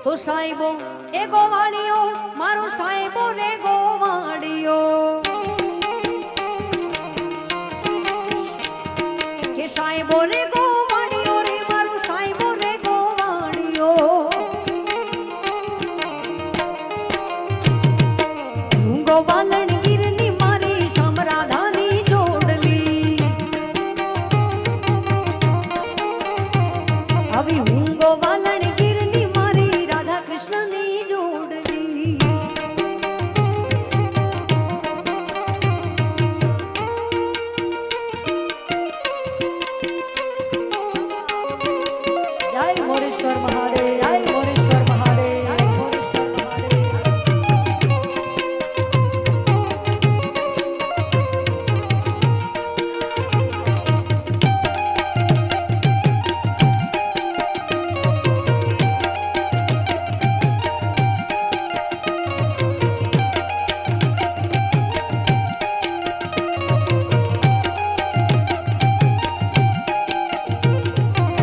તો સાહેબો એ ગોવાળિયો મારો સાહેબો રે ગોવાળિયો કે સાહેબો રે ગોવાળિયો રે મારો સાહેબો રે ગોવાળિયો હું ગોવાલણ ગીરની મારી સમરાધાની જોડલી હવે હું ગોવાલણ ગીરની મારી રાધા કૃષ્ણની જોડલી જય મોરેશ્વર મહાદેવ જય મોરેશ્વર મહાદેવ જય મોરેશ્વર મહાદેવ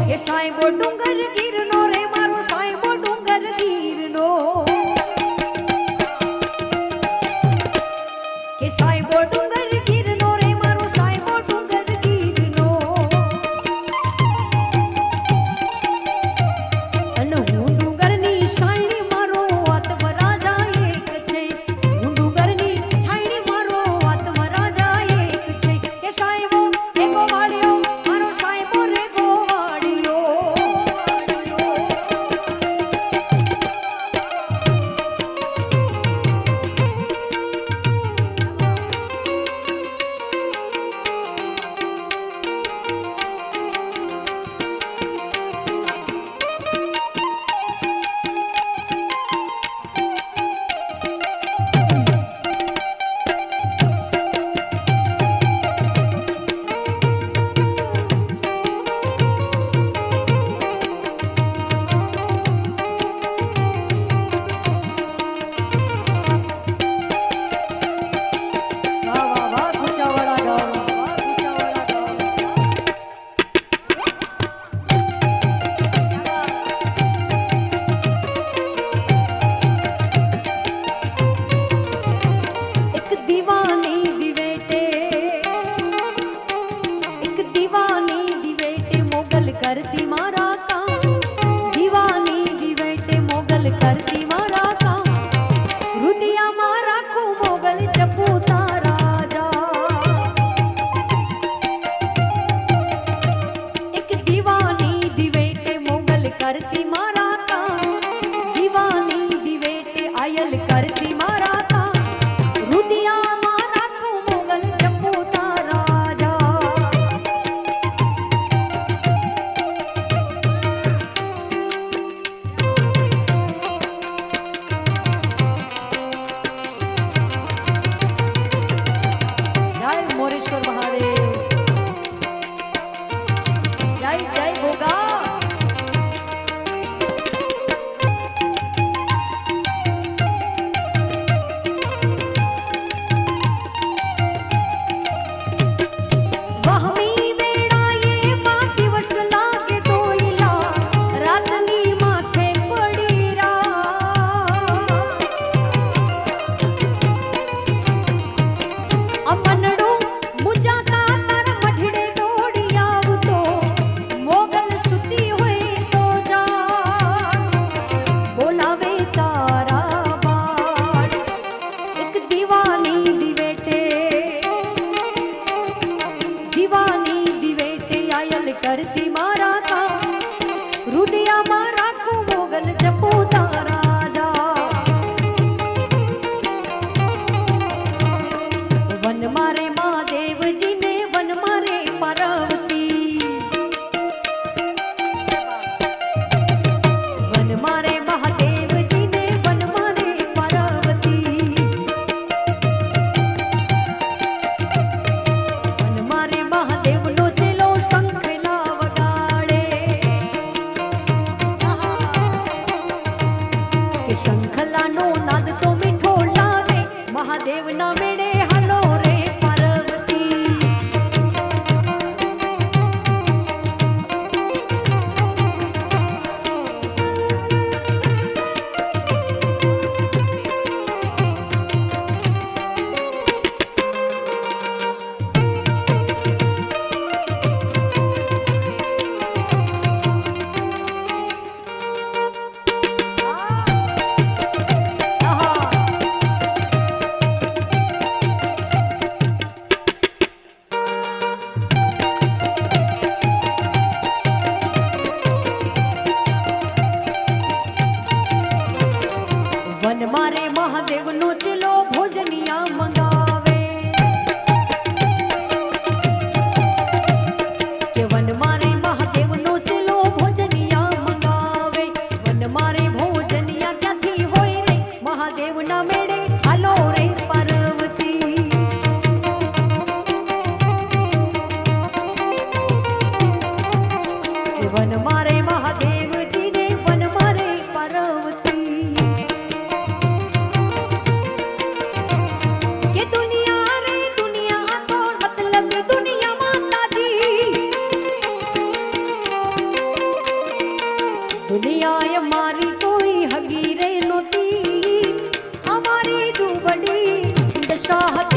કે સાહેબો ડુંગર ગીરનો રે મારો સાહેબો ડુંગર ગીરનો કે સાહેબો ડુંગર ગીરનો રે મારો સાહેબો ડુંગર ગીરનો અને હું ડુંગરની સાયણી મારો આત્મરાજા એક છે હું ડુંગરની છાયણી મારો આત્મરાજા એક છે કે સાહેબો એ ગોવાળિયો મારો સાહેબો રે ગોવાળિયો વાહ વાહ વાહ કુચાવાળા ગામ વાહ કુચાવાળા ગામ એક દીવાની દિવેટે મોગલ કરતી મારા કામ દીવાની દિવેટે મોગલ કરતી મારા કામ રુદિયામાં રાખું મોગલ જપુ તારા જા એક દીવાની દિવેટે મોગલ કરતી મારા કામ દીવાની દિવેટે આયલ કરતી મારા કામ રુદિયામાં રાખું મોગલ જપુ તારા જા જય મોરેશ્વર મહાદેવ જય જય ભોગા વહમી વેળાએ માં દિવસ લાગે તોયલા રાતની માથે પડી અમનડો મુજાતા તાર મઢડે દોડી આવતો મોગલ સુતી હોય તો જા બોલાવે તારા બાળ એક દીવાની દિવેટે આયલ કરતી મારા કામ રુદિયામાં રાખું મોગલ જપુ તારા જા વન મારે મહાદેવજીને વન મારે પાર્વતી વન મારે મહાદેવજીને વન મારે પાર્વતી વન મારે મહાદેવનો ચેલો શંખલા વગાડે કે શંખલાનો નાદ તો મીઠો લાગે મહાદેવના મેળે હાલો રે પાર્વતી દુનિયા મારી કોઈ હગી રે નોતી અમારી દુબડી દશા